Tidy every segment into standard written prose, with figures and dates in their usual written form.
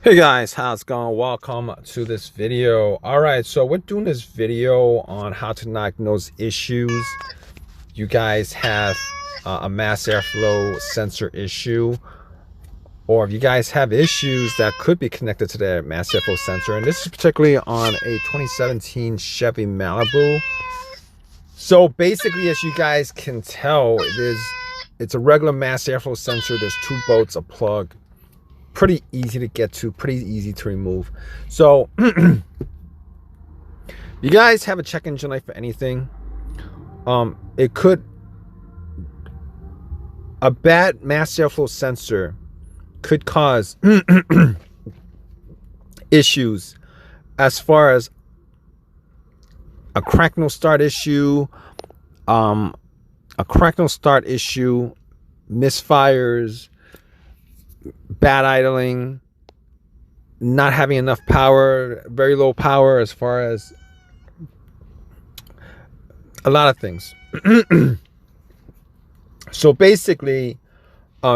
Hey guys, how's it going? Welcome to this video. All right, so we're doing this video on how to diagnose issues. You guys have a mass airflow sensor issue, or if you guys have issues that could be connected to the mass airflow sensor, and this is particularly on a 2017 Chevy Malibu. So basically, as you guys can tell, it's a regular mass airflow sensor. There's two bolts, a plug. Pretty easy to get to, pretty easy to remove. So you guys have a check engine light for anything. A bad mass airflow sensor could cause issues as far as a crank no start issue, misfires, bad idling, not having enough power, very low power, as far as a lot of things. So basically,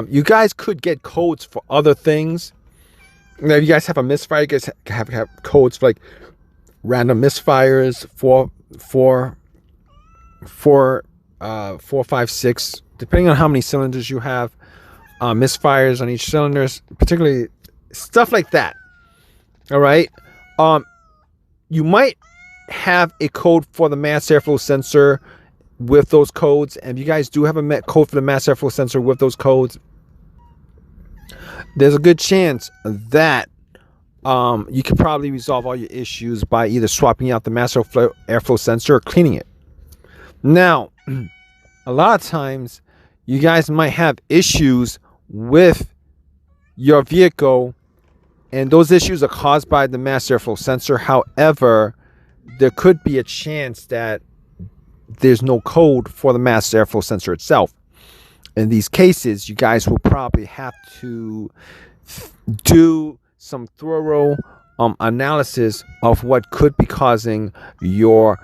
you guys could get codes for other things. Now, if you guys have a misfire, you guys have codes for like random misfires, four, 5, 6, depending on how many cylinders you have. Misfires on each cylinders, particularly stuff like that. All right. You might have a code for the mass airflow sensor with those codes, and if you guys do have a code for the mass airflow sensor with those codes, there's a good chance that you could probably resolve all your issues by either swapping out the mass airflow sensor or cleaning it. Now, a lot of times you guys might have issues with your vehicle, and those issues are caused by the mass airflow sensor. However, there could be a chance that there's no code for the mass airflow sensor itself. In these cases, you guys will probably have to do some thorough analysis of what could be causing your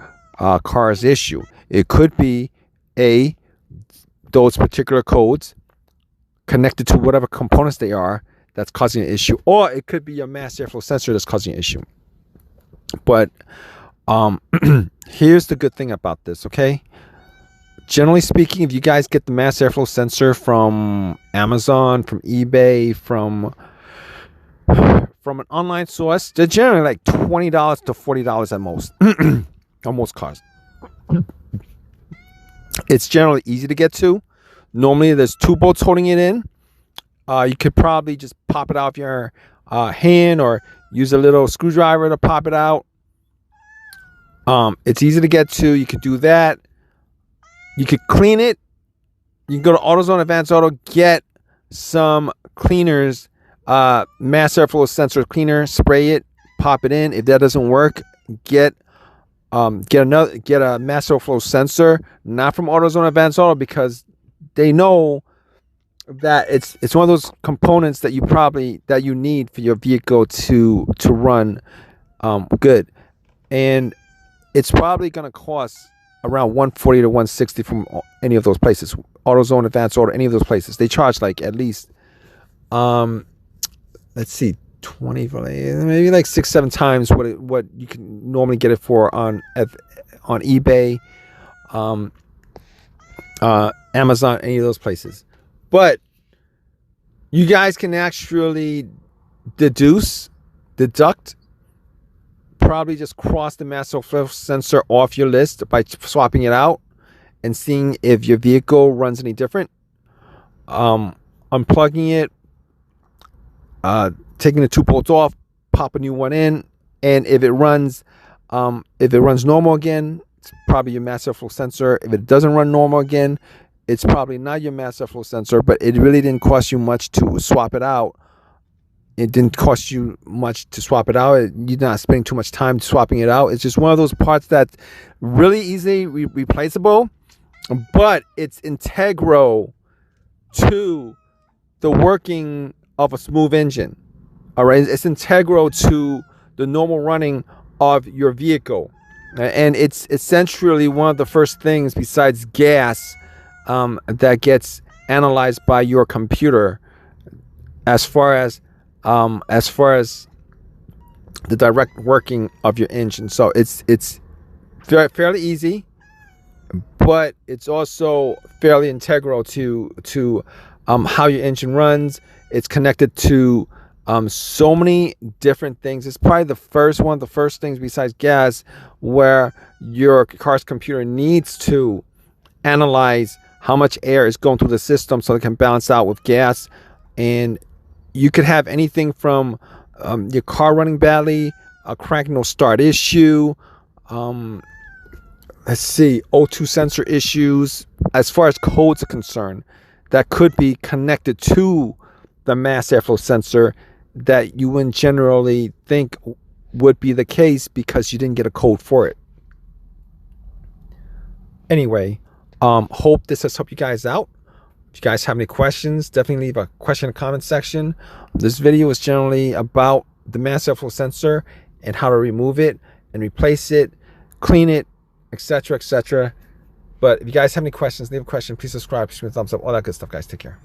car's issue. It could be those particular codes connected to whatever components they are that's causing an issue, or it could be your mass airflow sensor that's causing an issue. But here's the good thing about this, okay? Generally speaking, if you guys get the mass airflow sensor from Amazon, from eBay, from an online source, they're generally like $20 to $40 at most on most cars. It's generally easy to get to. Normally, there's two bolts holding it in. You could probably just pop it out of your hand or use a little screwdriver to pop it out. It's easy to get to. You could do that. You could clean it. You can go to AutoZone, Advanced Auto, get some cleaners, mass airflow sensor cleaner, spray it, pop it in. If that doesn't work, get a mass airflow sensor, not from AutoZone, Advanced Auto, because they know that it's one of those components that you need for your vehicle to run good, and it's probably going to cost around $140 to $160 from any of those places. AutoZone, Advanced Auto, any of those places, they charge like at least let's see, 20, maybe like 6-7 times what you can normally get it for on eBay, Amazon, any of those places. But you guys can actually deduct, probably just cross the mass airflow sensor off your list by swapping it out and seeing if your vehicle runs any different. Unplugging it, taking the two bolts off, pop a new one in, and if it runs normal again, it's probably your mass airflow sensor. If it doesn't run normal again, it's probably not your mass airflow sensor, but it really didn't cost you much to swap it out. It didn't cost you much to swap it out. You're not spending too much time swapping it out. It's just one of those parts that's really easily replaceable, but it's integral to the working of a smooth engine. All right, it's integral to the normal running of your vehicle, and it's essentially one of the first things besides gas that gets analyzed by your computer as far as as far as the direct working of your engine. So it's fairly easy, but it's also fairly integral to how your engine runs. It's connected to so many different things. It's probably one of the first things besides gas where your car's computer needs to analyze how much air is going through the system so it can balance out with gas. And you could have anything from your car running badly, a crank no start issue, let's see, O2 sensor issues. As far as codes are concerned, that could be connected to the mass airflow sensor that you wouldn't generally think would be the case because you didn't get a code for it. Anyway, hope this has helped you guys out. If you guys have any questions, definitely leave a question in the comment section. This video is generally about the mass airflow sensor and how to remove it and replace it, clean it, etc., etc. But if you guys have any questions, leave a question. Please subscribe, please give me a thumbs up, all that good stuff, guys. Take care.